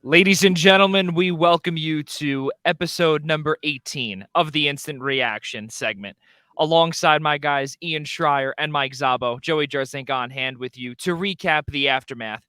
Ladies and gentlemen, we welcome you to episode number 18 of the Instant Reaction segment. Alongside my guys, Ian Schraier and Mike Szabo, Joey Jarzynka on hand with you to recap the aftermath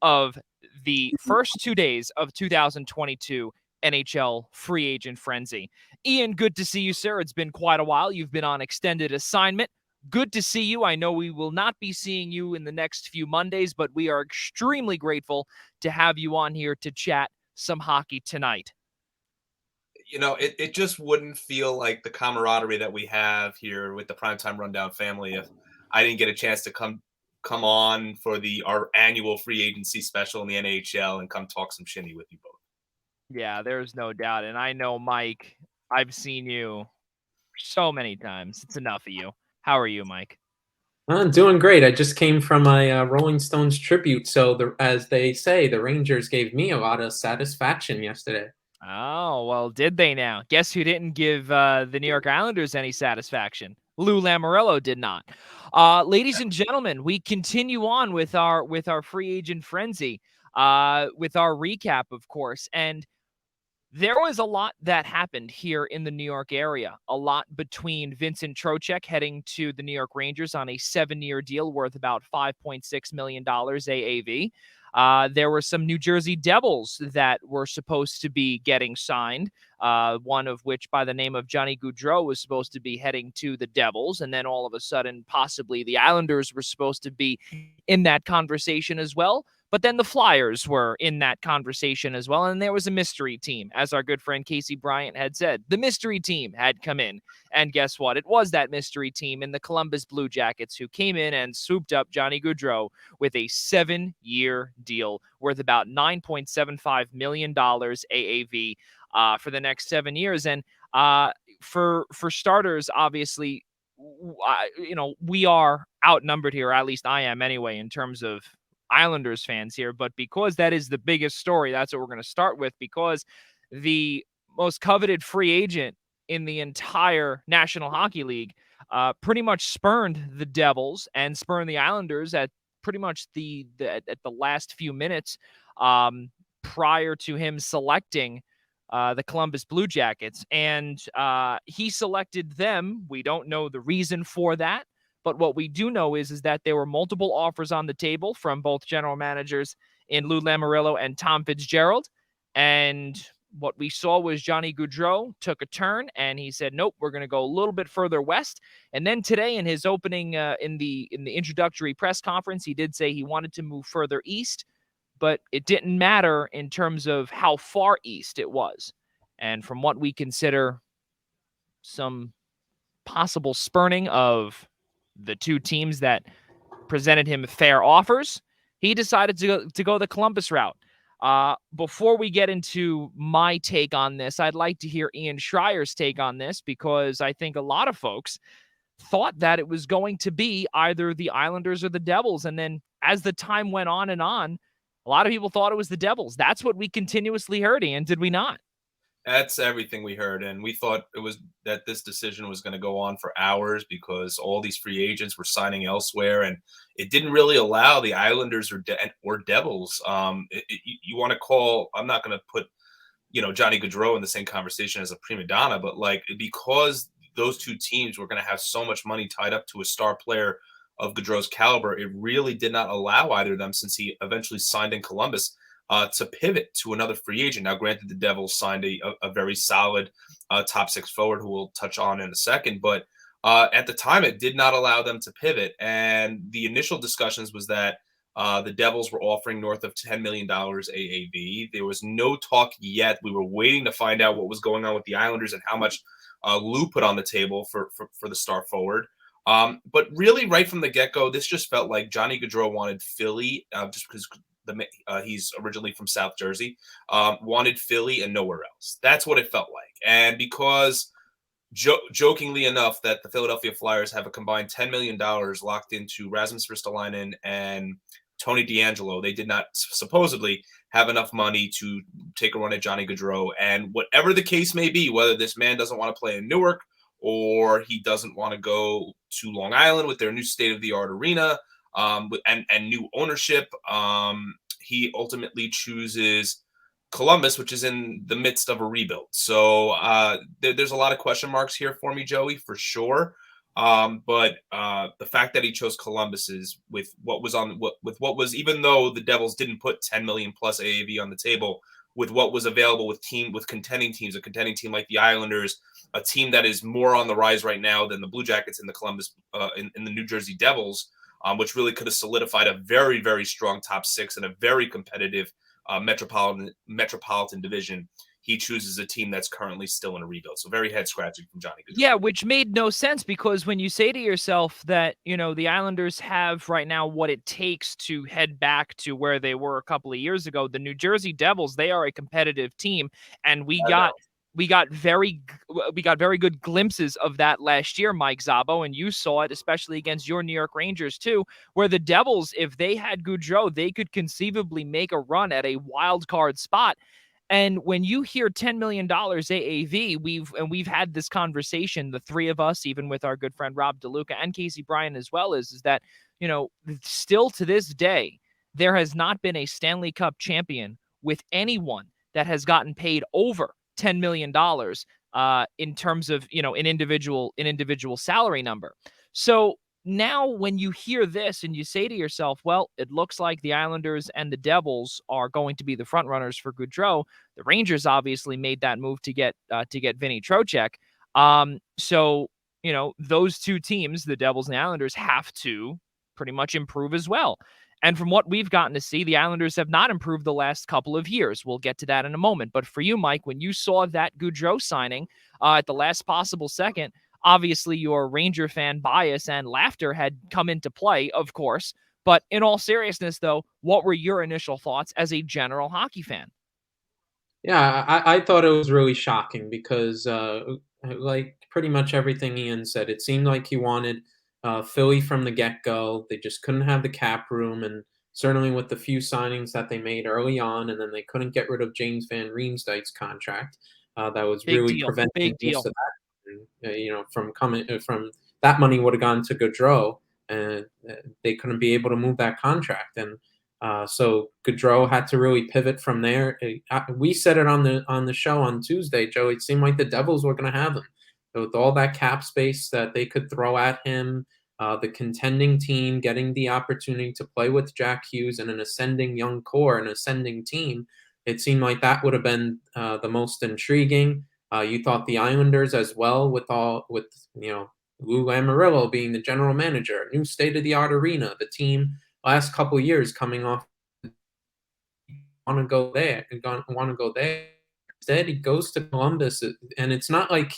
of the first 2 days of 2022 NHL Free Agent Frenzy. Ian, good to see you, sir. It's been quite a while. You've been on extended assignment. Good to see you. I know we will not be seeing you in the next few Mondays, but we are extremely grateful to have you on here to chat some hockey tonight. It just wouldn't feel like the camaraderie that we have here with the Primetime Rundown family if I didn't get a chance to come on for our annual free agency special in the NHL and come talk some shinny with you both. Yeah, there's no doubt. And I know, Mike, I've seen you so many times. It's enough of you. How are you, Mike? I'm doing great. I just came from a Rolling Stones tribute, so as they say, the Rangers gave me a lot of satisfaction yesterday. Oh, well, did they now? Guess who didn't give the New York Islanders any satisfaction? Lou Lamoriello did not. Ladies and gentlemen, we continue on with our free agent frenzy, with our recap, of course. And there was a lot that happened here in the New York area. A lot between Vincent Trocheck heading to the New York Rangers on a 7-year deal worth about $5.6 million AAV. There were some New Jersey Devils that were supposed to be getting signed, one of which by the name of Johnny Gaudreau was supposed to be heading to the Devils. And then all of a sudden, possibly the Islanders were supposed to be in that conversation as well. But then the Flyers were in that conversation as well. And there was a mystery team, as our good friend Casey Bryant had said. The mystery team had come in. And guess what? It was that mystery team in the Columbus Blue Jackets who came in and swooped up Johnny Gaudreau with a 7-year deal worth about $9.75 million AAV for the next 7 years. And for starters, obviously, we are outnumbered here, or at least I am anyway, in terms of Islanders fans here, but because that is the biggest story, that's what we're going to start with, because the most coveted free agent in the entire National Hockey League pretty much spurned the Devils and spurned the Islanders at pretty much at the last few minutes prior to him selecting the Columbus Blue Jackets. And he selected them. We don't know the reason for that. But what we do know is that there were multiple offers on the table from both general managers in Lou Lamoriello and Tom Fitzgerald. And what we saw was Johnny Gaudreau took a turn and he said, nope, we're going to go a little bit further west. And then today in his opening, in the introductory press conference, he did say he wanted to move further east, but it didn't matter in terms of how far east it was. And from what we consider some possible spurning of the two teams that presented him fair offers, he decided to go the Columbus route. Before we get into my take on this, I'd like to hear Ian Schreier's take on this, because I think a lot of folks thought that it was going to be either the Islanders or the Devils. And then as the time went on and on, a lot of people thought it was the Devils. That's what we continuously heard, Ian, did we not? That's everything we heard, and we thought it was that this decision was going to go on for hours because all these free agents were signing elsewhere, and it didn't really allow the Islanders or Devils. You want to call? I'm not going to put Johnny Gaudreau in the same conversation as a prima donna, but because those two teams were going to have so much money tied up to a star player of Gaudreau's caliber, it really did not allow either of them, since he eventually signed in Columbus, to pivot to another free agent. Now, granted, the Devils signed a very solid top six forward who we'll touch on in a second, but at the time, it did not allow them to pivot. And the initial discussions was that the Devils were offering north of $10 million AAV. There was no talk yet. We were waiting to find out what was going on with the Islanders and how much Lou put on the table for the star forward. But really, right from the get-go, this just felt like Johnny Gaudreau wanted Philly, just because he's originally from South Jersey, wanted Philly and nowhere else. That's what it felt like. And because jokingly enough, that the Philadelphia Flyers have a combined $10 million locked into Rasmus Ristolainen and Tony DeAngelo, they did not supposedly have enough money to take a run at Johnny Gaudreau. And whatever the case may be, whether this man doesn't want to play in Newark or he doesn't want to go to Long Island with their new state-of-the-art arena, and new ownership, he ultimately chooses Columbus, which is in the midst of a rebuild. So there's a lot of question marks here for me, Joey, for sure. But the fact that he chose Columbus is with what was, even though the Devils didn't put 10 million plus AAV on the table, with what was available with contending teams, a contending team like the Islanders, a team that is more on the rise right now than the Blue Jackets and the Columbus in the New Jersey Devils, which really could have solidified a very, very strong top six and a very competitive metropolitan division. He chooses a team that's currently still in a rebuild. So very head scratching from Johnny Gaudreau. Yeah, which made no sense, because when you say to yourself that, the Islanders have right now what it takes to head back to where they were a couple of years ago, the New Jersey Devils, they are a competitive team, and we got very good glimpses of that last year, Mike Szabo, and you saw it especially against your New York Rangers too, where the Devils, if they had Gaudreau, they could conceivably make a run at a wild card spot. And when you hear $10 million AAV, we've had this conversation, the three of us, even with our good friend Rob DeLuca and Casey Bryan as well, is that, still to this day, there has not been a Stanley Cup champion with anyone that has gotten paid over $10 million in terms of, an individual salary number. So now when you hear this and you say to yourself, well, it looks like the Islanders and the Devils are going to be the front runners for Gaudreau. The Rangers obviously made that move to get Vinny Trocheck. So, those two teams, the Devils and the Islanders, have to pretty much improve as well. And from what we've gotten to see, the Islanders have not improved the last couple of years. We'll get to that in a moment. But for you, Mike, when you saw that Gaudreau signing at the last possible second, obviously your Ranger fan bias and laughter had come into play, of course. But in all seriousness, though, what were your initial thoughts as a general hockey fan? Yeah, I thought it was really shocking because, like pretty much everything Ian said, it seemed like he wanted Philly from the get-go. They just couldn't have the cap room, and certainly with the few signings that they made early on, and then they couldn't get rid of James Van Riemsdyk's contract. That was Big really deal. preventing Big deal. most of that, from coming from that money would have gone to Gaudreau, and they couldn't be able to move that contract. And so Gaudreau had to really pivot from there. We said it on the show on Tuesday, Joe. It seemed like the Devils were going to have him with all that cap space that they could throw at him. The contending team getting the opportunity to play with Jack Hughes and an ascending young core, an ascending team. It seemed like that would have been the most intriguing. You thought the Islanders as well, with Lou Lamoriello being the general manager, new state of the art arena, the team last couple of years coming off, want to go there. Instead, he goes to Columbus, and it's not like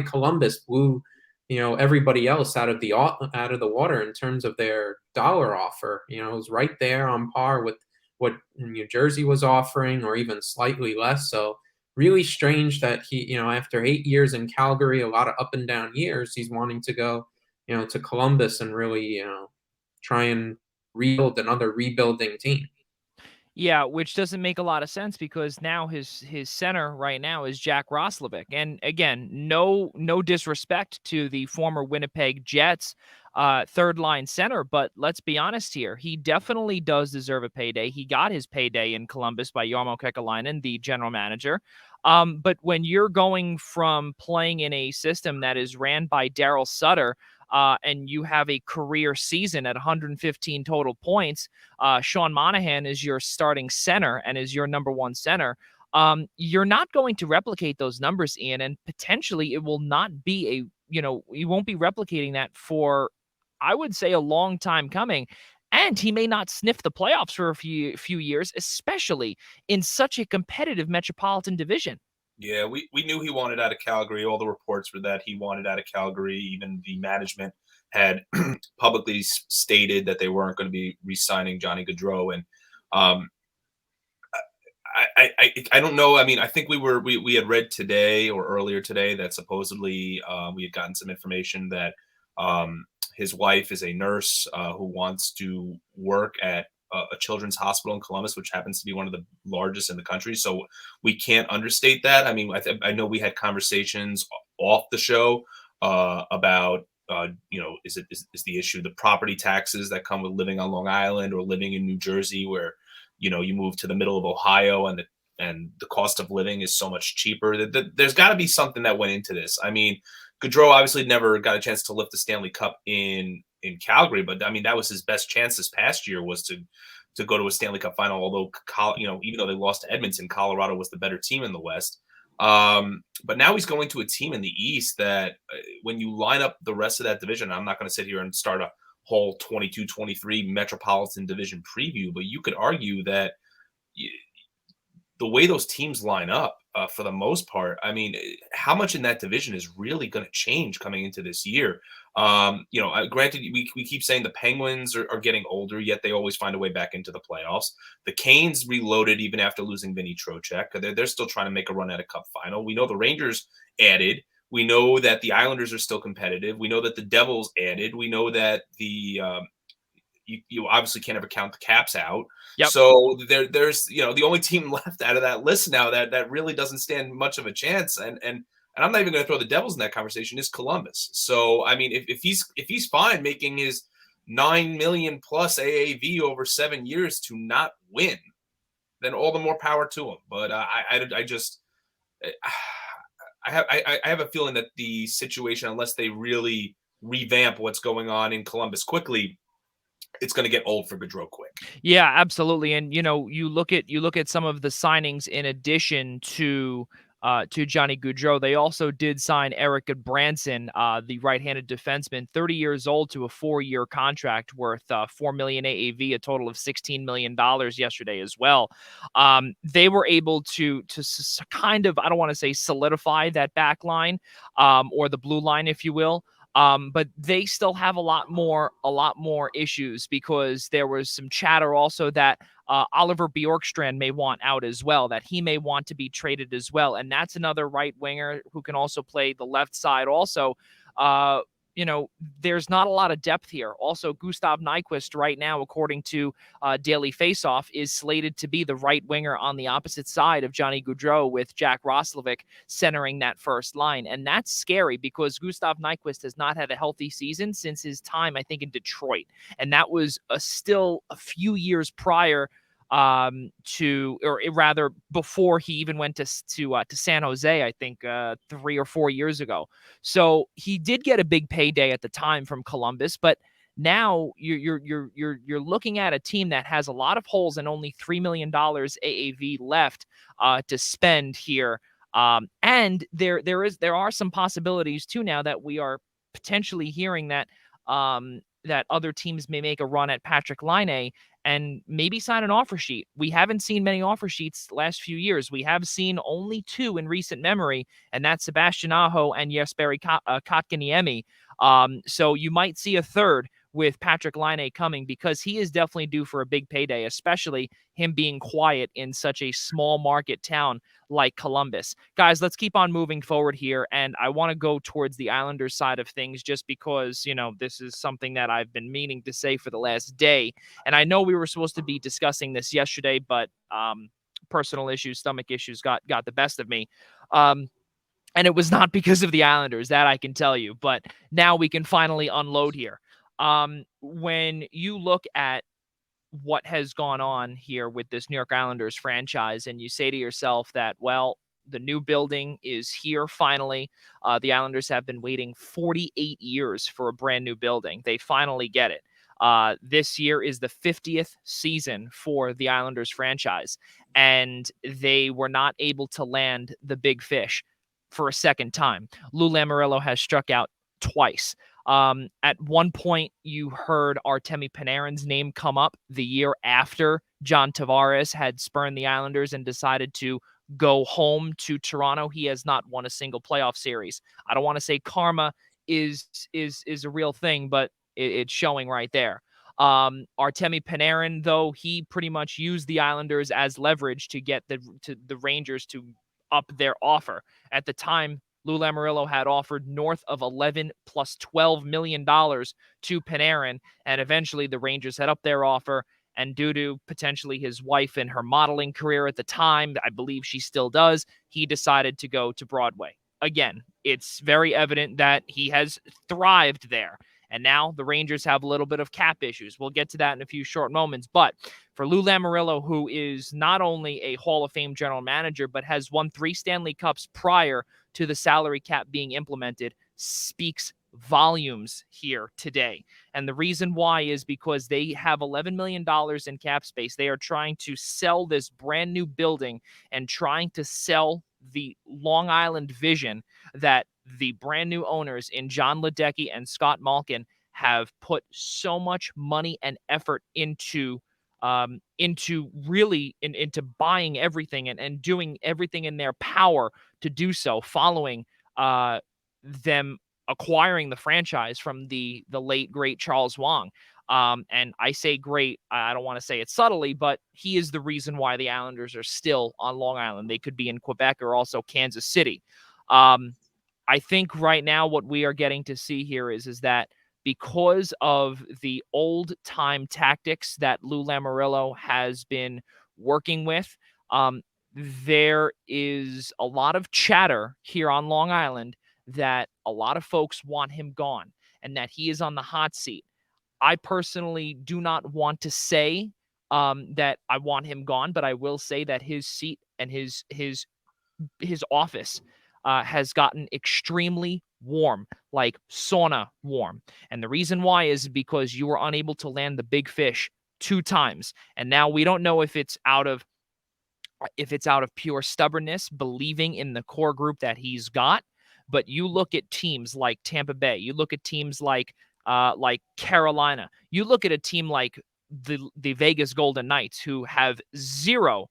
Columbus blew, everybody else out of the water in terms of their dollar offer. It was right there on par with what New Jersey was offering, or even slightly less. So really strange that he, after 8 years in Calgary, a lot of up and down years, he's wanting to go, to Columbus and really, try and rebuild another rebuilding team. Yeah, which doesn't make a lot of sense, because now his center right now is Jack Roslovic. And again, no disrespect to the former Winnipeg Jets third line center, but let's be honest here. He definitely does deserve a payday. He got his payday in Columbus by Jarmo Kekalainen, the general manager. But when you're going from playing in a system that is ran by Daryl Sutter, and you have a career season at 115 total points, Sean Monahan is your starting center and is your number one center. You're not going to replicate those numbers, Ian, and potentially it will not be you won't be replicating that for, I would say, a long time coming. And he may not sniff the playoffs for a few years, especially in such a competitive metropolitan division. Yeah, we knew he wanted out of Calgary. All the reports were that he wanted out of Calgary. Even the management had publicly stated that they weren't going to be re-signing Johnny Gaudreau. And I don't know. I mean, I think we had read today or earlier today that supposedly we had gotten some information that his wife is a nurse who wants to work at a children's hospital in Columbus, which happens to be one of the largest in the country. So we can't understate that. I mean, I know we had conversations off the show about, is the issue the property taxes that come with living on Long Island or living in New Jersey, where, you move to the middle of Ohio and the cost of living is so much cheaper. There's got to be something that went into this. I mean, Gaudreau obviously never got a chance to lift the Stanley Cup in Calgary, but I mean, that was his best chance this past year, was to go to a Stanley Cup final. Although, even though they lost to Edmonton, Colorado was the better team in the West. But now he's going to a team in the East that when you line up the rest of that division, I'm not going to sit here and start a whole 22-23 Metropolitan Division preview, but you could argue that the way those teams line up, for the most part, I mean, how much in that division is really going to change coming into this year? Granted, we keep saying the Penguins are getting older, yet they always find a way back into the playoffs. The Canes reloaded even after losing Vinny Trocheck. They're still trying to make a run at a cup final. We know the Rangers added. We know that the Islanders are still competitive. We know that the Devils added. We know that the you obviously can't ever count the Caps out. Yep. So there's the only team left out of that list now that really doesn't stand much of a chance. And I'm not even going to throw the Devils in that conversation, is Columbus. So I mean, if he's fine making his $9 million plus AAV over 7 years to not win, then all the more power to him. But I have a feeling that the situation, unless they really revamp what's going on in Columbus quickly, it's going to get old for Gaudreau quick. Yeah, absolutely. And you look at some of the signings in addition to Johnny Gaudreau. They also did sign Eric Branson, the right-handed defenseman, 30 years old, to a 4-year contract worth $4 million AAV, a total of $16 million yesterday as well. They were able to kind of, I don't want to say solidify that back line, or the blue line, if you will. But they still have a lot more issues, because there was some chatter also that Oliver Bjorkstrand may want out as well, that he may want to be traded as well. And that's another right winger who can also play the left side also. There's not a lot of depth here. Also, Gustav Nyquist right now, according to Daily Faceoff, is slated to be the right winger on the opposite side of Johnny Gaudreau, with Jack Roslovic centering that first line. And that's scary, because Gustav Nyquist has not had a healthy season since his time, I think, in Detroit. And that was still a few years prior before he even went to San Jose, I think 3 or 4 years ago. So he did get a big payday at the time from Columbus, but now you're looking at a team that has a lot of holes and only $3 million AAV left to spend here. And there are some possibilities too now that we are potentially hearing that that other teams may make a run at Patrik Laine and maybe sign an offer sheet. We haven't seen many offer sheets the last few years. We have seen only 2 in recent memory, and that's Sebastian Aho and Jesperi Kotkaniemi. So you might see a third with Patrik Laine coming, because he is definitely due for a big payday, especially him being quiet in such a small market town like Columbus. Guys, let's keep on moving forward here, and I want to go towards the Islanders side of things, just because, this is something that I've been meaning to say for the last day, and I know we were supposed to be discussing this yesterday, but personal issues, stomach issues got the best of me. And it was not because of the Islanders, that I can tell you, but now we can finally unload here. When you look at what has gone on here with this New York Islanders franchise, and you say to yourself that, well, the new building is here finally. The Islanders have been waiting 48 years for a brand new building. They finally get it. This year is the 50th season for the Islanders franchise, and they were not able to land the big fish for a second time. Lou Lamoriello has struck out twice. At one point, you heard Artemi Panarin's name come up the year after John Tavares had spurned the Islanders and decided to go home to Toronto. He has not won a single playoff series. I don't want to say karma is a real thing, but it's showing right there. Artemi Panarin, though, he pretty much used the Islanders as leverage to get the Rangers to up their offer. At the time, Lou Lamoriello had offered north of $11 plus $12 million to Panarin, and eventually the Rangers had up their offer, and due to potentially his wife and her modeling career at the time, I believe she still does, he decided to go to Broadway. Again, it's very evident that he has thrived there, And now the Rangers have a little bit of cap issues. We'll get to that in a few short moments. But for Lou Lamoriello, who is not only a Hall of Fame general manager, but has won 3 Stanley Cups prior to the salary cap being implemented, speaks volumes here today. And the reason why is because they have $11 million in cap space. They are trying to sell this brand new building and trying to sell the Long Island vision that the brand new owners in John Ledecky and Scott Malkin have put so much money and effort into into buying everything and doing everything in their power to do so, following them acquiring the franchise from the late great Charles Wang. And I say great, I don't want to say it subtly, but he is the reason why the Islanders are still on Long Island. They could be in Quebec or also Kansas City. I think right now what we are getting to see here is that because of the old-time tactics that Lou Lamoriello has been working with, there is a lot of chatter here on Long Island that a lot of folks want him gone and that he is on the hot seat. I personally do not want to say that I want him gone, but I will say that his seat and his office has gotten extremely warm, like sauna warm. And the reason why is because you were unable to land the big fish 2 times. And now we don't know if it's out of pure stubbornness, believing in the core group that he's got. But you look at teams like Tampa Bay, you look at teams like Carolina, you look at a team like the Vegas Golden Knights, who have zero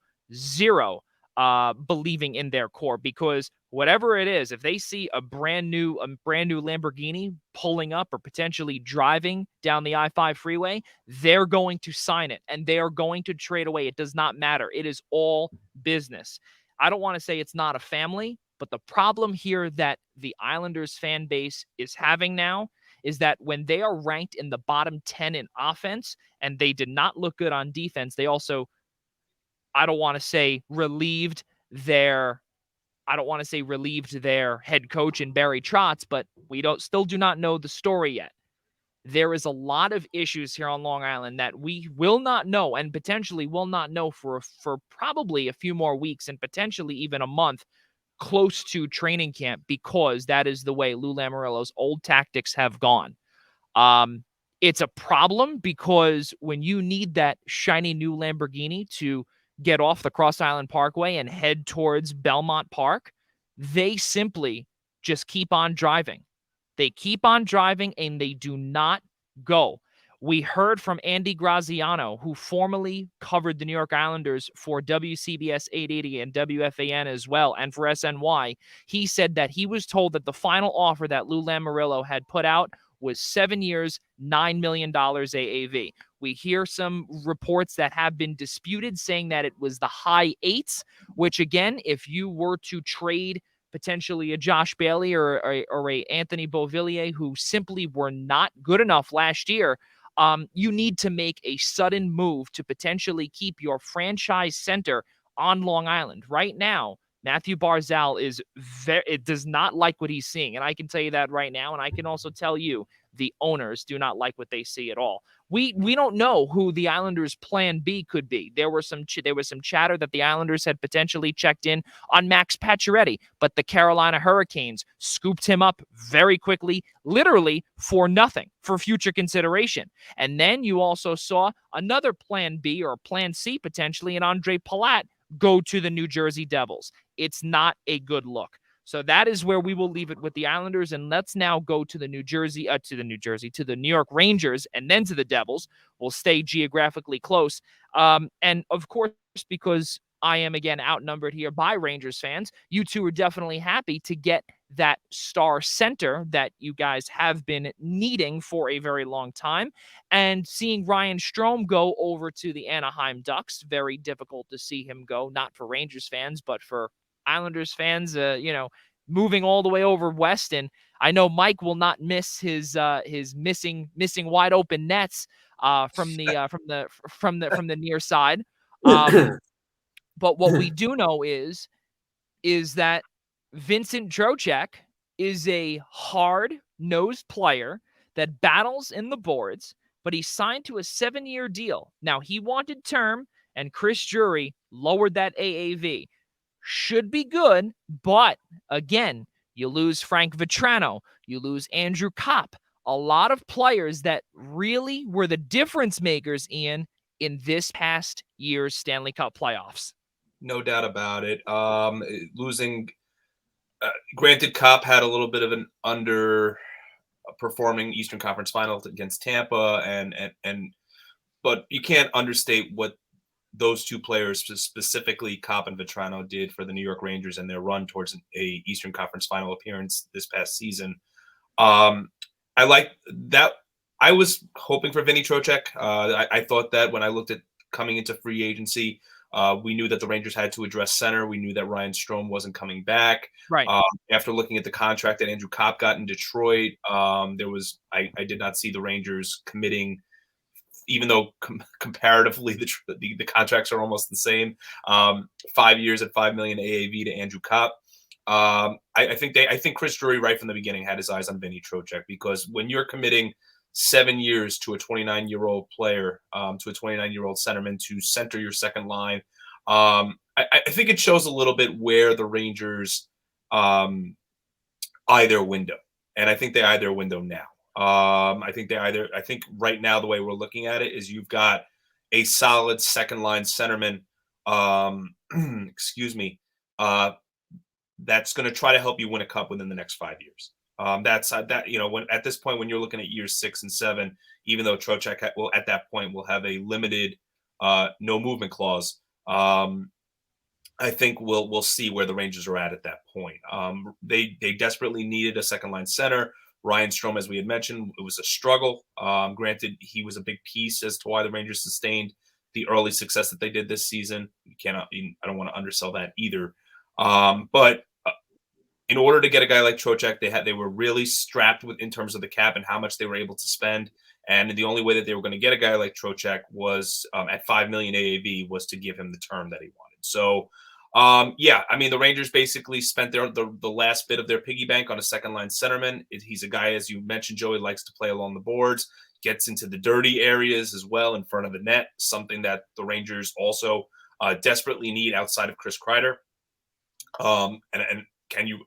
believing in their core, because whatever it is, if they see a brand new Lamborghini pulling up or potentially driving down the I-5 freeway, they're going to sign it and they are going to trade away. It does not matter. It is all business. I don't want to say it's not a family, but the problem here that the Islanders fan base is having now is that when they are ranked in the bottom 10 in offense and they did not look good on defense, they also, I don't want to say relieved their head coach in Barry Trotz, but we still do not know the story yet. There is a lot of issues here on Long Island that we will not know and potentially will not know for probably a few more weeks and potentially even a month close to training camp, because that is the way Lou Lamoriello's old tactics have gone. It's a problem because when you need that shiny new Lamborghini to get off the Cross Island Parkway and head towards Belmont Park, they simply just keep on driving. They keep on driving and they do not go. We heard from Andy Graziano, who formerly covered the New York Islanders for WCBS 880 and WFAN as well, and for SNY. He said that he was told that the final offer that Lou Lamoriello had put out was 7 years, $9 million AAV. We hear some reports that have been disputed, saying that it was the high 8s, which again, if you were to trade potentially a Josh Bailey or a Anthony Beauvillier, who simply were not good enough last year, you need to make a sudden move to potentially keep your franchise center on Long Island. Right now, Matthew Barzal does not like what he's seeing. And I can tell you that right now. And I can also tell you the owners do not like what they see at all. We don't know who the Islanders' plan B could be. There was some chatter that the Islanders had potentially checked in on Max Pacioretty, but the Carolina Hurricanes scooped him up very quickly, literally for nothing, for future consideration. And then you also saw another plan B or plan C potentially in Andre Palat go to the New Jersey Devils. It's not a good look. So that is where we will leave it with the Islanders. And let's now go to the New York Rangers, and then to the Devils. We'll stay geographically close. And of course, because I am again outnumbered here by Rangers fans, you two are definitely happy to get that star center that you guys have been needing for a very long time. And seeing Ryan Strome go over to the Anaheim Ducks, very difficult to see him go, not for Rangers fans, but for Islanders fans, moving all the way over west. And I know Mike will not miss his missing wide open nets from the near side. But what we do know is that Vincent Trocheck is a hard-nosed player that battles in the boards, but he signed to a 7-year deal. Now, he wanted term, and Chris Drury lowered that AAV. Should be good, but again, you lose Frank Vetrano, you lose Andrew Kopp, a lot of players that really were the difference makers, Ian, in this past year's Stanley Cup playoffs. No doubt about it. Losing, granted, Kopp had a little bit of an underperforming Eastern Conference Final against Tampa, but you can't understate what those two players, specifically Kopp and Vetrano, did for the New York Rangers and their run towards a Eastern Conference Final appearance this past season. I like that. I was hoping for Vinny Trocheck. I thought that when I looked at coming into free agency, we knew that the Rangers had to address center. We knew that Ryan Strome wasn't coming back. Right. After looking at the contract that Andrew Kopp got in Detroit, I did not see the Rangers committing, even though comparatively the contracts are almost the same. 5 years at $5 million AAV to Andrew Kopp. I think Chris Drury right from the beginning had his eyes on Vinny Trocheck, because when you're committing 7 years to a 29-year-old player, to a 29-year-old centerman to center your second line, I think it shows a little bit where the Rangers eye their window, and I think they eye their window now. I think right now the way we're looking at it is you've got a solid second line centerman. Excuse me. That's going to try to help you win a cup within the next 5 years. That's when at this point, when you're looking at years 6 and 7, even though Trocheck will at that point will have a limited no movement clause, I think we'll see where the Rangers are at that point. They desperately needed a second line center. Ryan Strome, as we had mentioned, it was a struggle. Granted, he was a big piece as to why the Rangers sustained the early success that they did this season. I don't want to undersell that either. But in order to get a guy like Trocheck, they were really strapped in terms of the cap and how much they were able to spend. And the only way that they were going to get a guy like Trocheck was at $5 million AAV was to give him the term that he wanted. So, the Rangers basically spent the last bit of their piggy bank on a second line centerman. He's a guy, as you mentioned, Joey, likes to play along the boards, gets into the dirty areas as well in front of the net, something that the Rangers also desperately need outside of Chris Kreider. And can you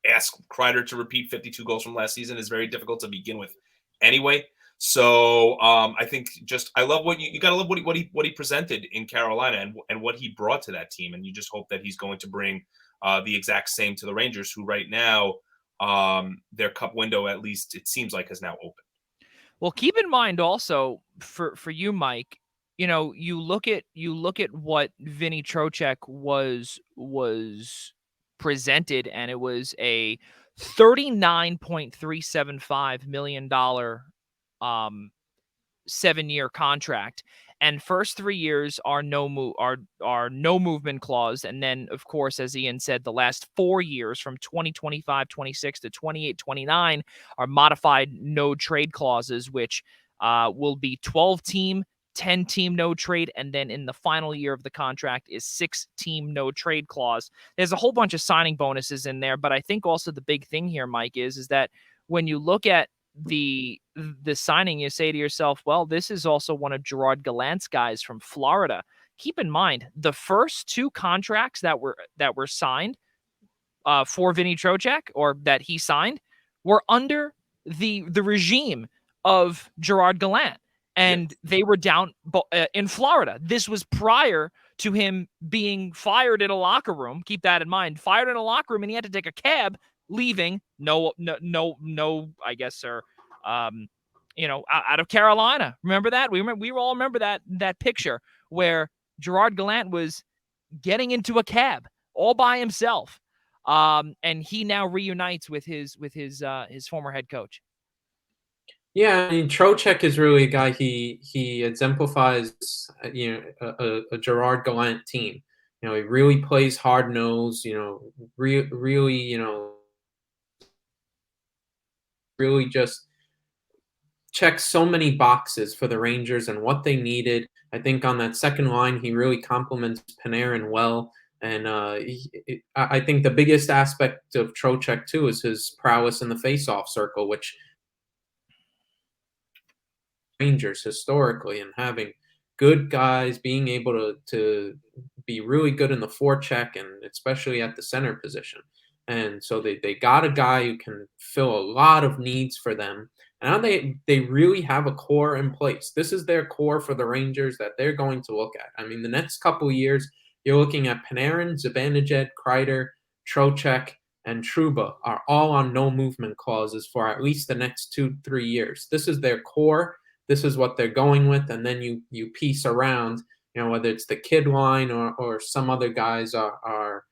ask Kreider to repeat 52 goals from last season? Is very difficult to begin with anyway. So I think I love what you got to love what he presented in Carolina and what he brought to that team. And you just hope that he's going to bring the exact same to the Rangers, who right now their cup window, at least it seems like, is now open. Well, keep in mind also for you, Mike, you look at what Vinny Trocheck was presented, and it was a $39.375 million 7-year contract, and first 3 years are no movement clause, and then of course, as Ian said, the last 4 years from 2025-26 to 28-29 are modified no trade clauses, which will be 12-team, 10-team no trade, and then in the final year of the contract is 6-team no trade clause. There's a whole bunch of signing bonuses in there, but I think also the big thing here, Mike, is that when you look at the signing, you say to yourself, well, this is also one of Gerard Gallant's guys from Florida. Keep in mind, the first 2 contracts that were signed for Vinny Trocheck, or that he signed, were under the regime of Gerard Gallant. And they were down in Florida. This was prior to him being fired in a locker room. Keep that in mind. Fired in a locker room, and he had to take a cab leaving. No, I guess, sir. Out of Carolina. Remember that? We all remember that picture where Gerard Gallant was getting into a cab all by himself. And he now reunites with his former head coach. Yeah, I mean, Trocheck is really a guy. He exemplifies, a Gerard Gallant team. He really plays hard nosed. Really, really just checks so many boxes for the Rangers and what they needed. I think on that second line, he really complements Panarin well. And I think the biggest aspect of Trocheck too is his prowess in the face-off circle, which Rangers historically, and having good guys being able to be really good in the forecheck and especially at the center position. And so they got a guy who can fill a lot of needs for them. And now they really have a core in place. This is their core for the Rangers that they're going to look at. I mean, the next couple of years, you're looking at Panarin, Zibanejad, Kreider, Trocheck, and Truba are all on no movement clauses for at least the next 2-3 years. This is their core. This is what they're going with, and then you piece around, whether it's the kid line or some other guys are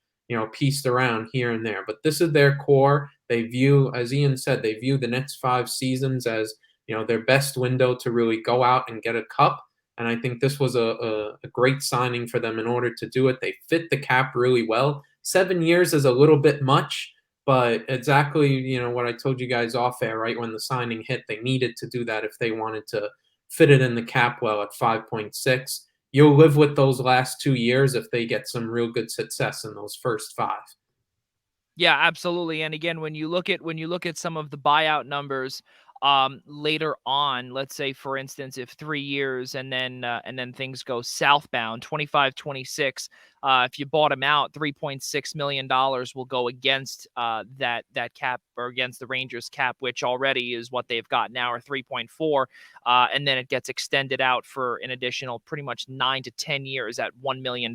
pieced around here and there. But this is their core. They view, as Ian said, they view the next 5 seasons as their best window to really go out and get a cup. And I think this was a great signing for them in order to do it. They fit the cap really well. 7 years is a little bit much, but exactly, what I told you guys off air, right when the signing hit, they needed to do that if they wanted to fit it in the cap well at 5.6. You'll live with those last 2 years if they get some real good success in those first 5. Yeah, absolutely. And again, when you look at some of the buyout numbers later on, let's say for instance, if 3 years and then things go southbound, 25, 26, if you bought him out, $3.6 million will go against that cap, or against the Rangers cap, which already is what they've got now, or 3.4. And then it gets extended out for an additional pretty much 9 to 10 years at $1 million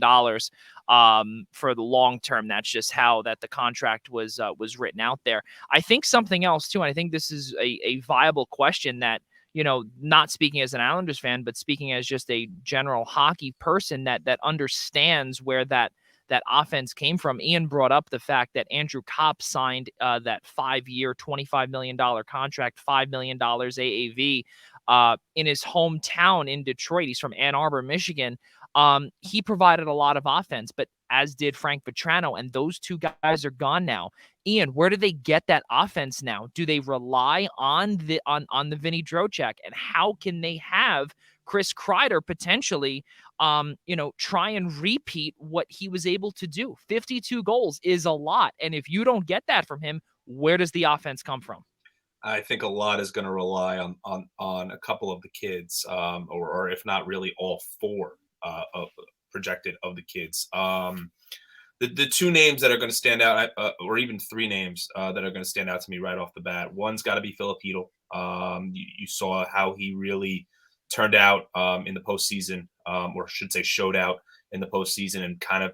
for the long term. That's just how that the contract was written out there. I think something else too, and I think this is a viable question that, not speaking as an Islanders fan, but speaking as just a general hockey person that understands where that offense came from. Ian brought up the fact that Andrew Kopp signed that 5-year, $25 million contract, $5 million AAV in his hometown in Detroit. He's from Ann Arbor, Michigan. He provided a lot of offense, but as did Frank Vetrano, and those two guys are gone now. Ian, where do they get that offense now? Do they rely on the Vinny Trocheck, and how can they have Chris Kreider potentially, try and repeat what he was able to do? 52 goals is a lot, and if you don't get that from him, where does the offense come from? I think a lot is going to rely on a couple of the kids, or if not really all 4 projected of the kids. The 2 names that are going to stand out, or even 3 names that are going to stand out to me right off the bat. One's got to be Filipino. You saw how he really turned out in the postseason, or should say showed out in the postseason, and kind of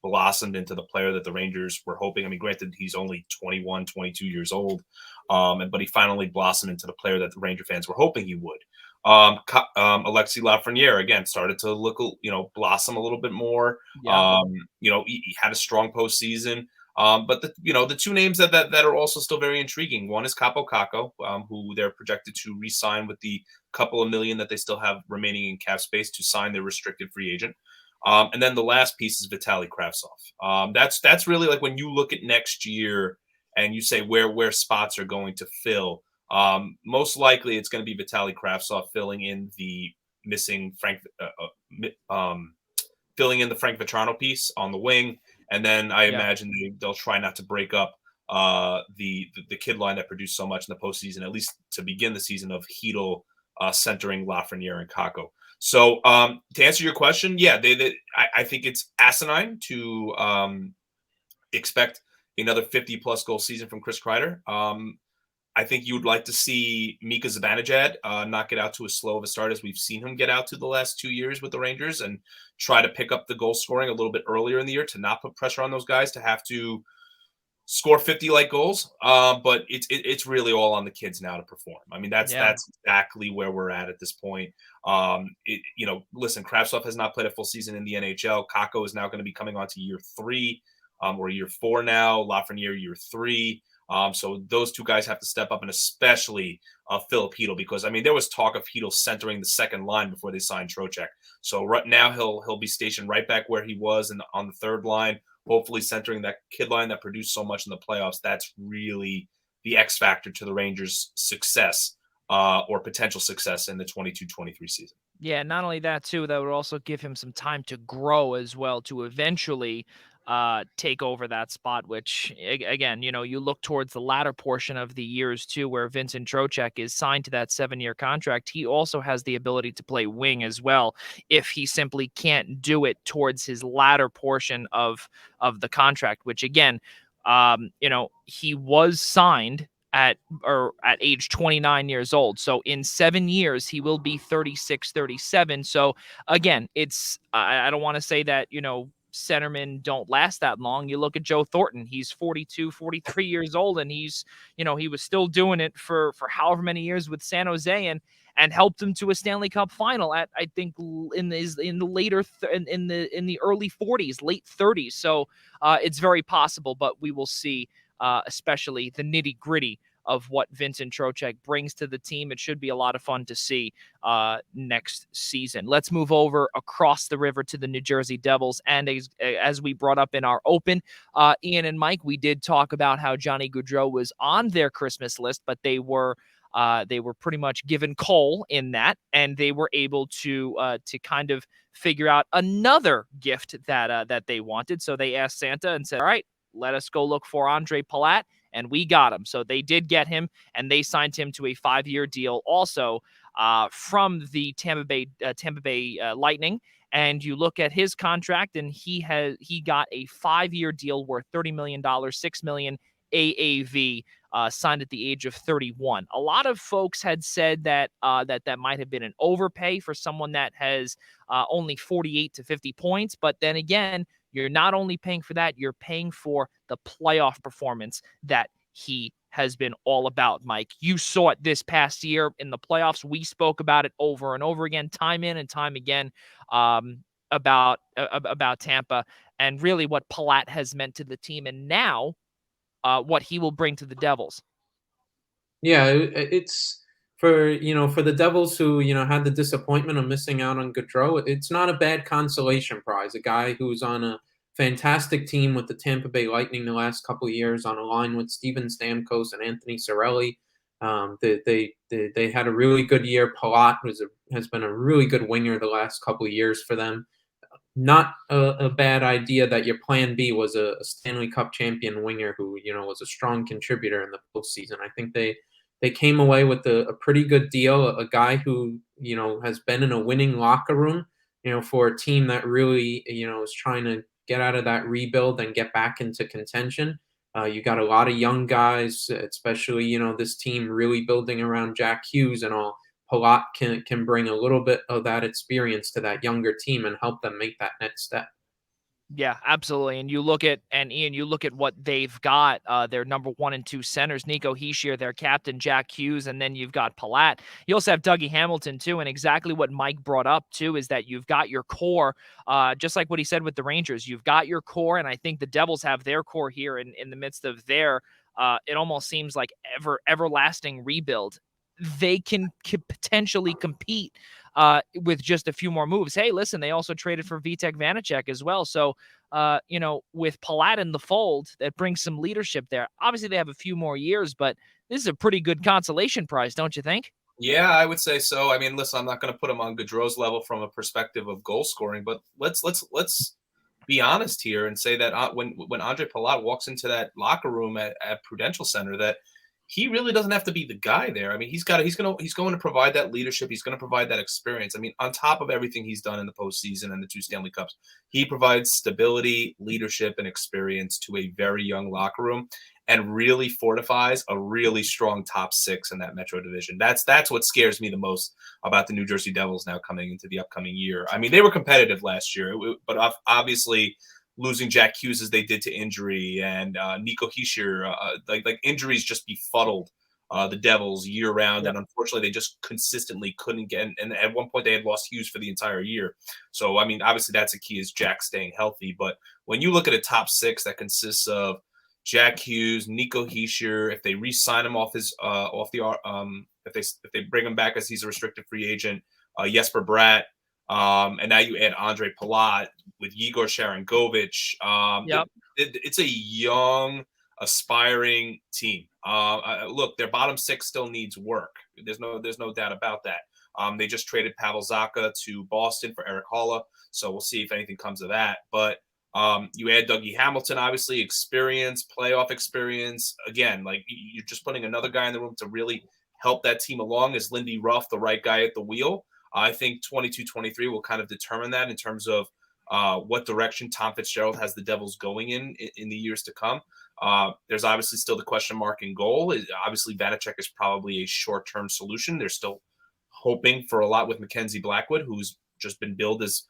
blossomed into the player that the Rangers were hoping. I mean, granted, he's only 21, 22 years old, but he finally blossomed into the player that the Ranger fans were hoping he would. Alexis Lafreniere again started to look, blossom a little bit more. Yeah. He had a strong postseason. But the 2 names that are also still very intriguing. One is Capo Caco, who they're projected to re-sign with the couple of million that they still have remaining in cap space to sign their restricted free agent. And then the last piece is Vitaly Kravtsov. That's really like when you look at next year and you say where spots are going to fill. Most likely it's going to be Vitaly Kravtsov filling in the missing filling in the Frank Vetrano piece on the wing. And then I imagine they'll try not to break up the kid line that produced so much in the postseason, at least to begin the season, of Hedl centering Lafreniere and Kako. So to answer your question, I think it's asinine to expect another 50-plus goal season from Chris Kreider. I think you would like to see Mika Zibanejad not get out to as slow of a start as we've seen him get out to the last 2 years with the Rangers, and try to pick up the goal scoring a little bit earlier in the year to not put pressure on those guys to have to score 50 like goals. But it's really all on the kids now to perform. I mean, that's exactly where we're at this point. Listen, Kravtsov has not played a full season in the NHL. Kako is now going to be coming on to year 3 or year 4 now. Lafreniere year 3. So those 2 guys have to step up, and especially Filip Hedl, because I mean there was talk of Hedl centering the second line before they signed Trocheck. So right now he'll be stationed right back where he was on the third line, hopefully centering that kid line that produced so much in the playoffs. That's really the X factor to the Rangers' success or potential success in the 22-23 season. Yeah, not only that too, that would also give him some time to grow as well, to eventually take over that spot, which again, you look towards the latter portion of the years too, where Vincent Trocheck is signed to that 7-year contract. He also has the ability to play wing as well, if he simply can't do it towards his latter portion of the contract, which again, he was signed at age 29 years old. So in 7 years, he will be 36, 37. So again, I don't want to say that, centermen don't last that long. You look at Joe Thornton, he's 42, 43 years old, and he was still doing it for however many years with San Jose, and helped him to a Stanley Cup final at, I think, in the later in the early 40s, late 30s. So it's very possible, but we will see, especially the nitty gritty of what Vincent Trocheck brings to the team. It should be a lot of fun to see next season. Let's move over across the river to the New Jersey Devils. And as we brought up in our open, Ian and Mike, we did talk about how Johnny Gaudreau was on their Christmas list, but they were pretty much given coal in that, and they were able to kind of figure out another gift that they wanted. So they asked Santa and said, all right, let us go look for Andre Palat, and we got him. So they did get him, and they signed him to a 5-year deal also from the Tampa Bay Lightning. And you look at his contract, and he got a 5-year deal worth $30 million, $6 million AAV, signed at the age of 31. A lot of folks had said that that might have been an overpay for someone that has only 48 to 50 points. But then again, you're not only paying for that, you're paying for the playoff performance that he has been all about, Mike. You saw it this past year in the playoffs. We spoke about it over and over again, time in and time again, about Tampa, and really what Palat has meant to the team, and now what he will bring to the Devils. Yeah, it's for the Devils who had the disappointment of missing out on Gaudreau. It's not a bad consolation prize. A guy who's on a fantastic team with the Tampa Bay Lightning the last couple of years, on a line with Steven Stamkos and Anthony Cirelli. They had a really good year. Palat has been a really good winger the last couple of years for them. Not a bad idea that your plan B was a Stanley Cup champion winger who was a strong contributor in the postseason. I think they came away with a pretty good deal. A guy who has been in a winning locker room, for a team that really is trying to get out of that rebuild and get back into contention. You got a lot of young guys, especially this team really building around Jack Hughes and all. Palat can bring a little bit of that experience to that younger team and help them make that next step. Yeah, absolutely. And Ian, you look at what they've got, their number 1 and 2 centers, Nico Hischier, their captain, Jack Hughes, and then you've got Palat. You also have Dougie Hamilton too. And exactly what Mike brought up too is that you've got your core, just like what he said with the Rangers. You've got your core, and I think the Devils have their core here in the midst of their, it almost seems like everlasting rebuild. They can potentially compete with just a few more moves. Hey, listen, they also traded for Vitek Vanacek as well. So, with Palat in the fold, that brings some leadership there. Obviously, they have a few more years, but this is a pretty good consolation prize, don't you think? Yeah, I would say so. I mean, listen, I'm not going to put him on Gaudreau's level from a perspective of goal scoring, but let's be honest here and say that when Andre Palat walks into that locker room at Prudential Center, that he really doesn't have to be the guy there. I mean, he's going to provide that leadership. He's going to provide that experience. I mean, on top of everything he's done in the postseason and the 2 Stanley Cups, he provides stability, leadership, and experience to a very young locker room, and really fortifies a really strong top 6 in that Metro division. That's what scares me the most about the New Jersey Devils now coming into the upcoming year. I mean, they were competitive last year, but obviously losing Jack Hughes as they did to injury, and Nico Hischier, like injuries just befuddled the Devils year round. Yep. And unfortunately, they just consistently couldn't get, and at one point they had lost Hughes for the entire year. So, I mean, obviously that's a key, is Jack staying healthy. But when you look at a top 6 that consists of Jack Hughes, Nico Hischier, if they re-sign him if they bring him back as he's a restricted free agent, Jesper Bratt, and now you add Andre Palat with Igor Sharangovich. Yep. It's a young, aspiring team. Look, their bottom 6 still needs work. There's no doubt about that. They just traded Pavel Zacha to Boston for Eric Haula, so we'll see if anything comes of that. But You add Dougie Hamilton, obviously, experience, playoff experience. Again, like you're just putting another guy in the room to really help that team along. Is Lindy Ruff the right guy at the wheel? I think 22-23 will kind of determine that in terms of what direction Tom Fitzgerald has the Devils going in the years to come. There's obviously still the question mark in goal. Obviously, Vanacek is probably a short-term solution. They're still hoping for a lot with Mackenzie Blackwood, who's just been billed as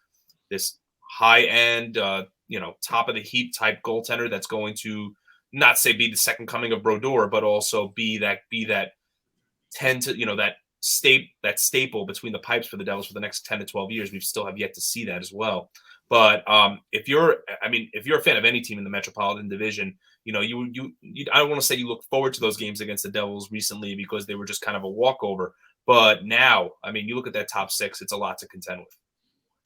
this high-end, top of the heap type goaltender that's going to not say be the second coming of Brodeur, but also be that 10 to that staple between the pipes for the Devils for the next 10 to 12 years. We still have yet to see that as well. But if you're a fan of any team in the Metropolitan Division, I don't want to say you look forward to those games against the Devils recently because they were just kind of a walkover. But now, you look at that top six, it's a lot to contend with.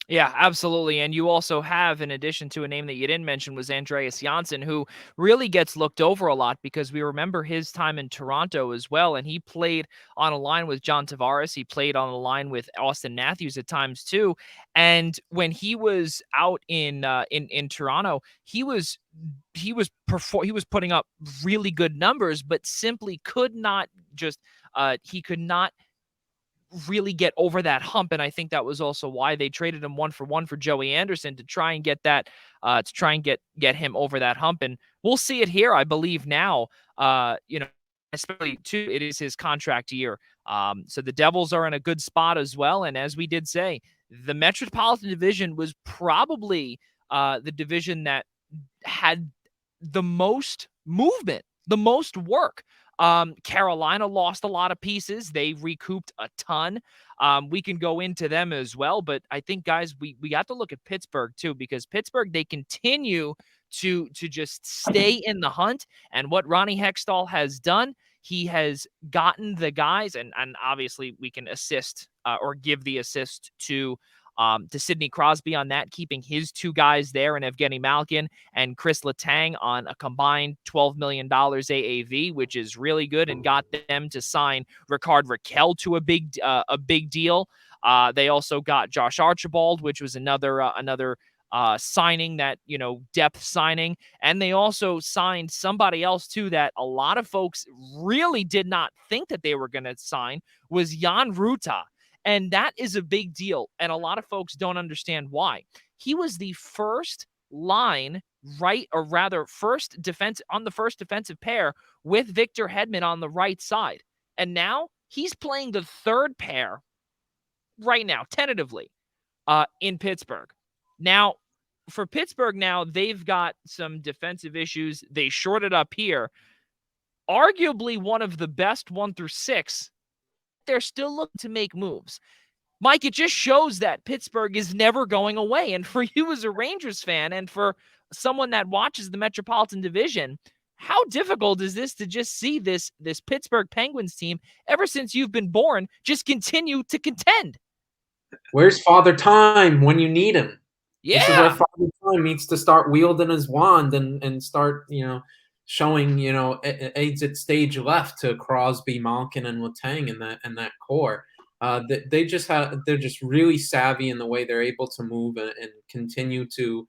Yeah, absolutely. And you also have, in addition to a name that you didn't mention, was Andreas Janssen, who really gets looked over a lot because we remember his time in Toronto as well. And he played on a line with John Tavares. He played on a line with Austin Matthews at times too. And when he was out in Toronto, he was putting up really good numbers, but simply could not really get over that hump. And I think that was also why they traded him 1-for-1 for Joey Anderson to try and get that, get him over that hump. And we'll see it here, I believe now, especially too, it is his contract year. So the Devils are in a good spot as well. And as we did say, the Metropolitan Division was probably the division that had the most movement, the most work. Carolina lost a lot of pieces. They recouped a ton. We can go into them as well, but I think, guys, we have to look at Pittsburgh too, because Pittsburgh, they continue to just stay in the hunt. And what Ronnie Hextall has done, he has gotten the guys, and obviously we can assist or give the assist to Sidney Crosby on that, keeping his two guys there, and Evgeny Malkin and Chris Letang on a combined $12 million AAV, which is really good, and got them to sign Ricard Raquel to a big deal. They also got Josh Archibald, which was another signing, that, depth signing. And they also signed somebody else too that a lot of folks really did not think that they were going to sign, was Jan Ruta. And that is a big deal. And a lot of folks don't understand why. He was the first line, first defense on the first defensive pair with Victor Hedman on the right side. And now he's playing the third pair right now, tentatively, in Pittsburgh. Now, for Pittsburgh now, they've got some defensive issues. They shorted up here. Arguably one of the best 1 through 6. They're still looking to make moves. Mike, it just shows that Pittsburgh is never going away. And for you as a Rangers fan, and for someone that watches the Metropolitan Division, how difficult is this to just see this Pittsburgh Penguins team, ever since you've been born, just continue to contend? Where's Father Time when you need him? Yeah. This is where Father Time needs to start wielding his wand and start, showing, exit stage left to Crosby, Malkin, and Letang in that core. They're just really savvy in the way they're able to move and continue to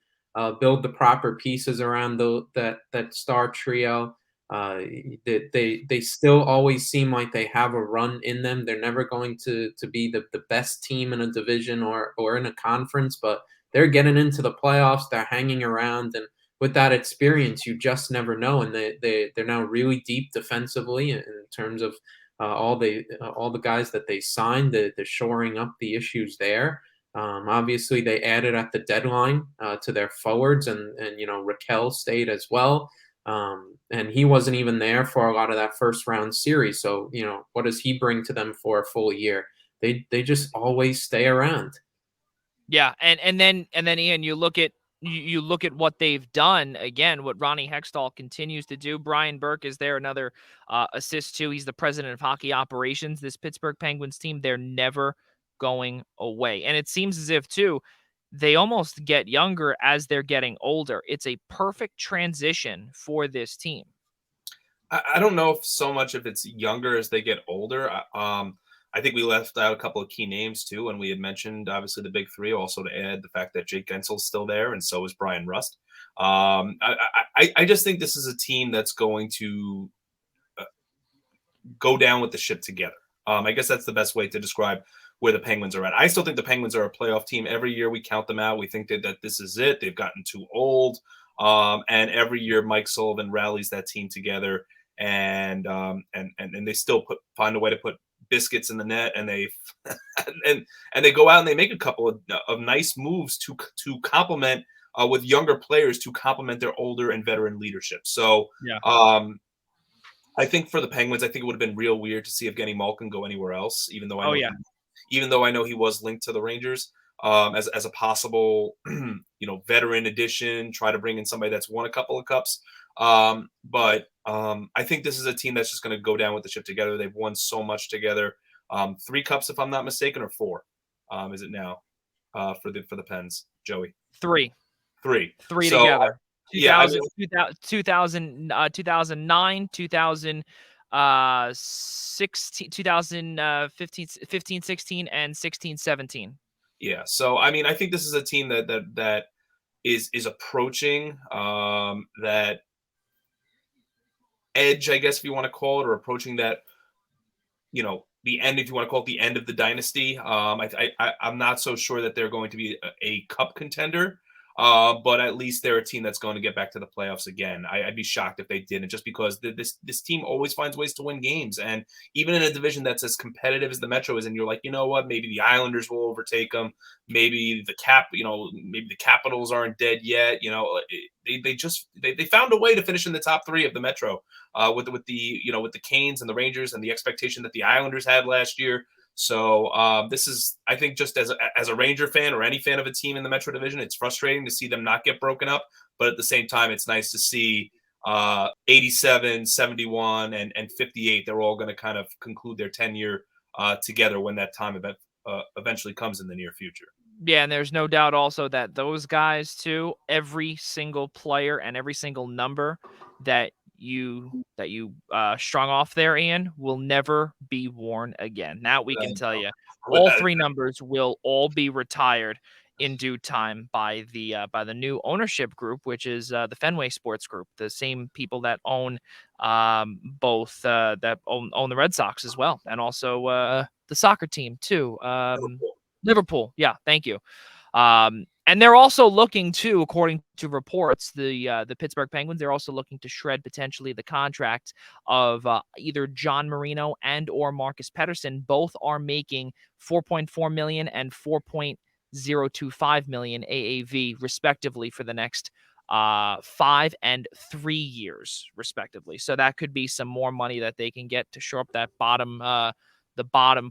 build the proper pieces around that star trio. They still always seem like they have a run in them. They're never going to be the best team in a division or in a conference, but they're getting into the playoffs. They're hanging around, and with that experience, you just never know. And they're now really deep defensively in terms of all the guys that they signed. They're shoring up the issues there. Obviously, they added at the deadline to their forwards, and Raquel stayed as well. And he wasn't even there for a lot of that first round series. So what does he bring to them for a full year? They just always stay around. Yeah, and then Ian, you look at what they've done. Again, what Ronnie Hextall continues to do. Brian Burke is there, another assist too. He's the president of hockey operations. This Pittsburgh Penguins team, they're never going away. And it seems as if too, they almost get younger as they're getting older. It's a perfect transition for this team. I don't know if it's younger as they get older. I think we left out a couple of key names too, and we had mentioned obviously the big three. Also to add the fact that Jake Gensel's still there, and so is Brian Rust. I just think this is a team that's going to go down with the ship together. I guess that's the best way to describe where the Penguins are at. I still think the Penguins are a playoff team. Every year we count them out. We think that this is it. They've gotten too old. And every year Mike Sullivan rallies that team together, and they still find a way to put biscuits in the net, and they and they go out and they make a couple of nice moves to complement with younger players to complement their older and veteran leadership. So Yeah. I think for the Penguins, I think it would have been real weird to see Evgeny Malkin go anywhere else, even though I know he was linked to the Rangers as a possible veteran addition. Try to bring in somebody that's won a couple of cups, but I think this is a team that's just going to go down with the ship together. They've won so much together. 3 cups, if I'm not mistaken, or 4. Is it now for the Pens, Joey? 3. 3 so, together. 2000, yeah, 2009, 2016, 2015, 16, and 16, 17. Yeah. So, I mean, I think this is a team that is approaching that edge, I guess, if you want to call it, or approaching that, the end, if you want to call it the end of the dynasty. I'm not so sure that they're going to be a cup contender. But at least they're a team that's going to get back to the playoffs again. I'd be shocked if they didn't, just because this team always finds ways to win games. And even in a division that's as competitive as the Metro is, and you're like, you know what, maybe the Islanders will overtake them. Maybe the maybe the Capitals aren't dead yet. They found a way to finish in the top 3 of the Metro with the Canes and the Rangers and the expectation that the Islanders had last year. So this is, I think, just as a Ranger fan or any fan of a team in the Metro Division, it's frustrating to see them not get broken up. But at the same time, it's nice to see 87, 71, and 58. They're all going to kind of conclude their tenure together when that time eventually comes in the near future. Yeah, and there's no doubt also that those guys too, every single player and every single number that you strung off there, Ian, will never be worn again. Now we can tell you, all 3 numbers will all be retired in due time by the new ownership group, which is the Fenway Sports Group, the same people that own both that own the Red Sox as well, and also the soccer team too. Liverpool. Yeah, thank you. And they're also looking to, according to reports, the Pittsburgh Penguins, they're also looking to shred potentially the contract of either John Marino and or Marcus Pettersson. Both are making $4.4 million and $4.025 million AAV respectively for the next 5 and 3 years respectively. So that could be some more money that they can get to shore up that bottom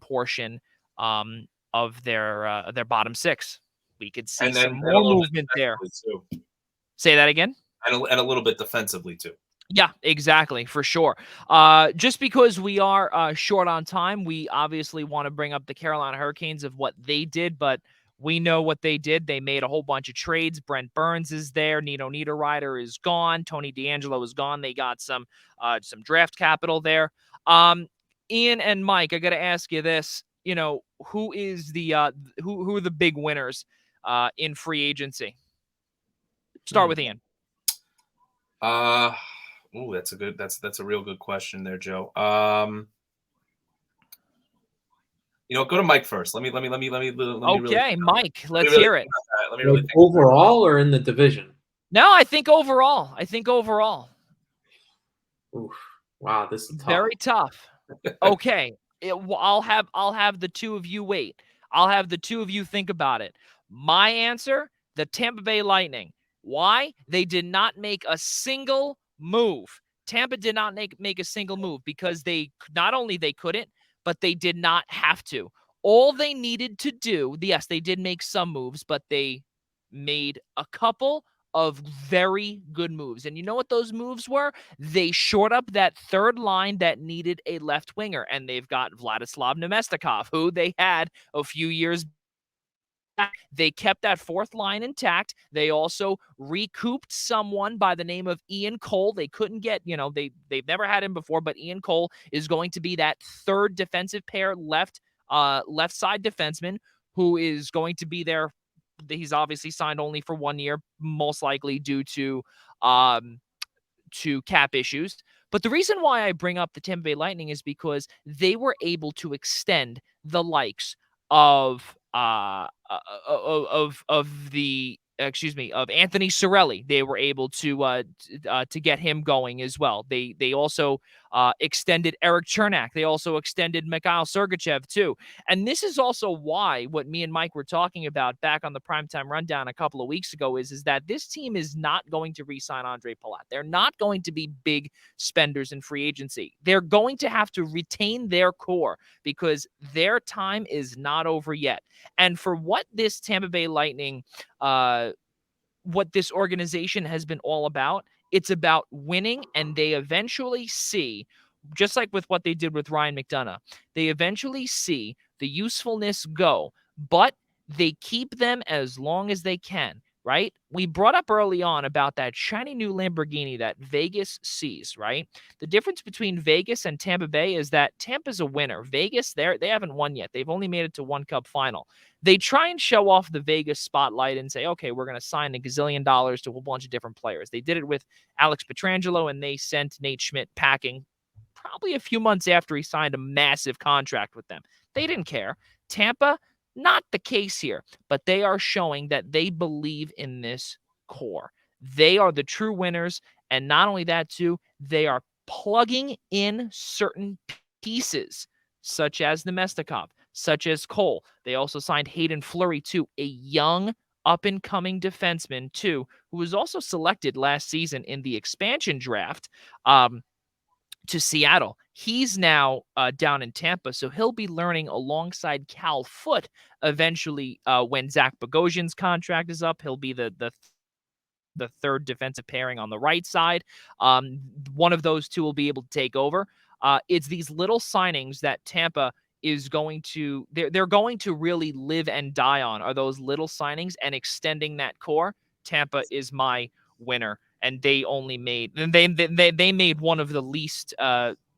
portion of their bottom 6. We could see some more movement there. Too. Say that again? And a little bit defensively too. Yeah, exactly, for sure. Just because we are short on time, we obviously want to bring up the Carolina Hurricanes of what they did, but we know what they did. They made a whole bunch of trades. Brent Burns is there. Nino Niederreiter is gone. Tony DeAngelo is gone. They got some draft capital there. Ian and Mike, I got to ask you this. Who is who are the big winners in free agency? Start with Ian. That's a real good question there, Joe. Go to Mike first. Let me. Okay, Mike, let's hear it. Let me really overall or in the division? No, I think overall. Oof. Wow, this is tough. Very tough. Okay. I'll have the 2 of you wait. I'll have the 2 of you think about it. My answer, the Tampa Bay Lightning. Why? They did not make a single move. Tampa did not make a single move because they not only they couldn't, but they did not have to. All they needed to do, yes, they did make some moves, but they made a couple of very good moves. And you know what those moves were? They shored up that third line that needed a left winger, and they've got Vladislav Nemestikov, who they had a few years back. They kept that 4th line intact. They also recouped someone by the name of Ian Cole. They couldn't get, they've never had him before, but Ian Cole is going to be that 3rd defensive pair left side defenseman who is going to be there he's obviously signed only for 1 year, most likely due to cap issues. But the reason why I bring up the Tampa Bay Lightning is because they were able to extend the likes of of Anthony Cirelli. They were able to get him going as well. They also extended Eric Chernak. They also extended Mikhail Sergachev too. And this is also why what me and Mike were talking about back on the Primetime Rundown a couple of weeks ago is that this team is not going to re-sign Andre Palat. They're not going to be big spenders in free agency. They're going to have to retain their core because their time is not over yet. And for what this Tampa Bay Lightning, what this organization has been all about, it's about winning, and they eventually see, just like with what they did with Ryan McDonough, they eventually see the usefulness go, but they keep them as long as they can, right? We brought up early on about that shiny new Lamborghini that Vegas sees, right? The difference between Vegas and Tampa Bay is that Tampa's a winner. Vegas, they haven't won yet. They've only made it to one Cup final. They try and show off the Vegas spotlight and say, okay, we're going to sign $1 gazillion to a bunch of different players. They did it with Alex Pietrangelo, and they sent Nate Schmidt packing probably a few months after he signed a massive contract with them. They didn't care. Tampa, not the case here, but they are showing that they believe in this core. They are the true winners, and not only that, too, they are plugging in certain pieces, such as Nemestikov, such as Cole. They also signed Hayden Fleury, too, a young up-and-coming defenseman, too, who was also selected last season in the expansion draft to Seattle. He's now down in Tampa, so he'll be learning alongside Cal Foote eventually when Zach Bogosian's contract is up. He'll be the third defensive pairing on the right side. One of those two will be able to take over. It's these little signings that Tampa is going to they're going to really live and die on, are those little signings and extending that core. Tampa is my winner, and they only made they made one of the least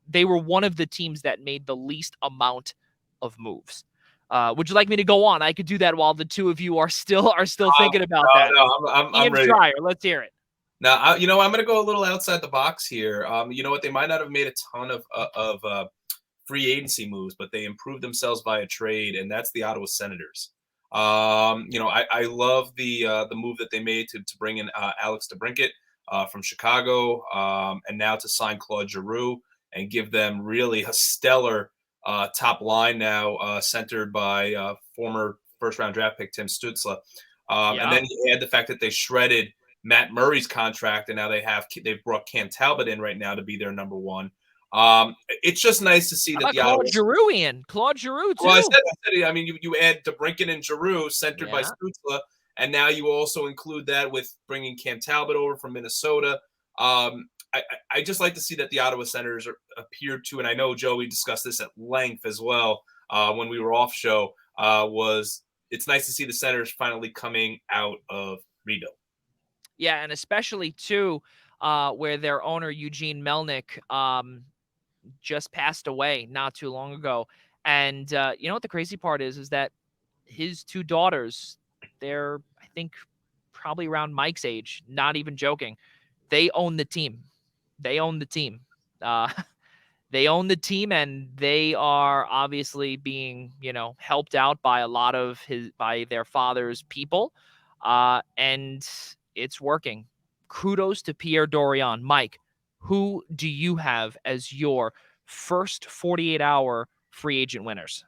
they were one of the teams that made the least amount of moves. Would you like me to go on? I could do that while the two of you are still thinking about that. No, I'm Ian ready. Schraier, let's hear it. Now, I'm going to go a little outside the box here. You know what? They might not have made a ton of free agency moves, but they improved themselves via trade, and that's the Ottawa Senators. I love the move that they made to bring in Alex DeBrincat from Chicago, and now to sign Claude Giroux and give them really a stellar top line now, centered by former first-round draft pick Tim Stützle. And then you add the fact that they shredded Matt Murray's contract, and now they've brought Cam Talbot in right now to be their number one. It's just nice to see that the Claude Giroux in. Claude Giroux too. Well, I said I mean, you add DeBrincat and Giroux, centered by Stützle, and now you also include that with bringing Cam Talbot over from Minnesota. I just like to see that the Ottawa Senators appear to, and I know Joey discussed this at length as well when we were off show. It's nice to see the Senators finally coming out of rebuild. Yeah, and especially too, where their owner Eugene Melnick just passed away not too long ago. And you know what the crazy part is that his two daughters, they're, I think, probably around Mike's age, not even joking. They own the team. They own the team. They own the team, and they are obviously being, helped out by a lot of by their father's people. And it's working. Kudos to Pierre Dorion. Mike, who do you have as your first 48-hour free agent winners?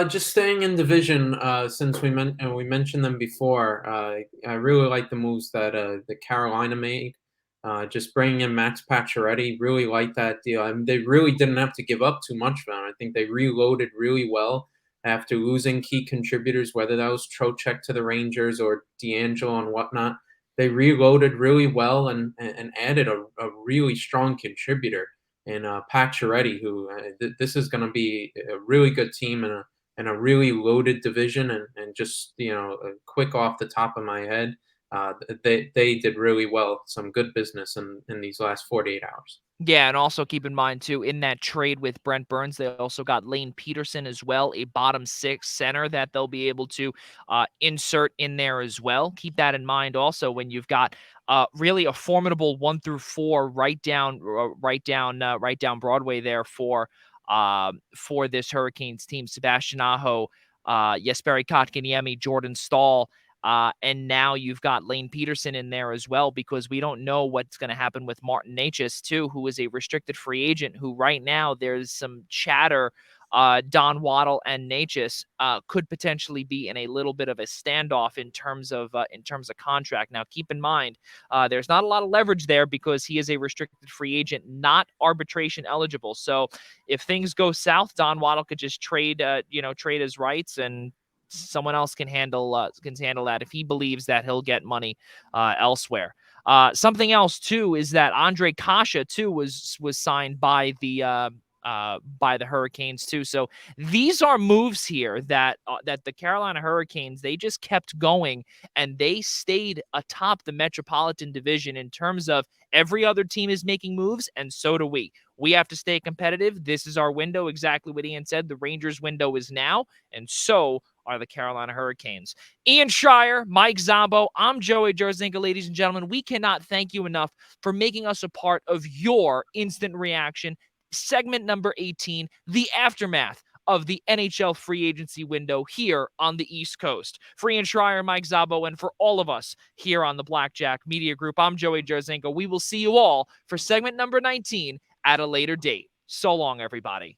Just staying in division, since we mentioned them before, I really like the moves that the Carolina made. Just bringing in Max Pacioretty, really like that deal. I mean, they really didn't have to give up too much for them. I think they reloaded really well after losing key contributors, whether that was Trocheck to the Rangers or D'Angelo and whatnot. They reloaded really well and added a really strong contributor in Pacioretty, who this is going to be a really good team and a really loaded division. And just, quick off the top of my head, they did really well, some good business in these last 48 hours. Yeah, and also keep in mind too, in that trade with Brent Burns, they also got Lane Peterson as well, a bottom six center that they'll be able to insert in there as well. Keep that in mind also when you've got really a formidable 1 through 4 right down Broadway there for this Hurricanes team. Sebastian Aho, Jesperi Kotkaniemi, Jordan Staal. And now you've got Lane Peterson in there as well, because we don't know what's going to happen with Martin Necas, too, who is a restricted free agent, who right now there's some chatter. Don Waddle and Necas could potentially be in a little bit of a standoff in terms of contract. Now, keep in mind, there's not a lot of leverage there because he is a restricted free agent, not arbitration eligible. So if things go south, Don Waddle could just trade his rights, and someone else can handle that if he believes that he'll get money elsewhere. Something else too is that Andre Kasha too was signed by the Hurricanes too. So these are moves here that the Carolina Hurricanes, they just kept going, and they stayed atop the Metropolitan Division in terms of every other team is making moves, and so do we. We have to stay competitive. This is our window, exactly what Ian said. The Rangers' window is now, and so are the Carolina Hurricanes. Ian Schraier, Mike Szabo, I'm Joey Jarzynka, ladies and gentlemen. We cannot thank you enough for making us a part of your instant reaction. Segment number 18, the aftermath of the NHL free agency window here on the East Coast. For Ian Schraier, Mike Szabo, and for all of us here on the Blackjack Media Group, I'm Joey Jarzynka. We will see you all for segment number 19 at a later date. So long, everybody.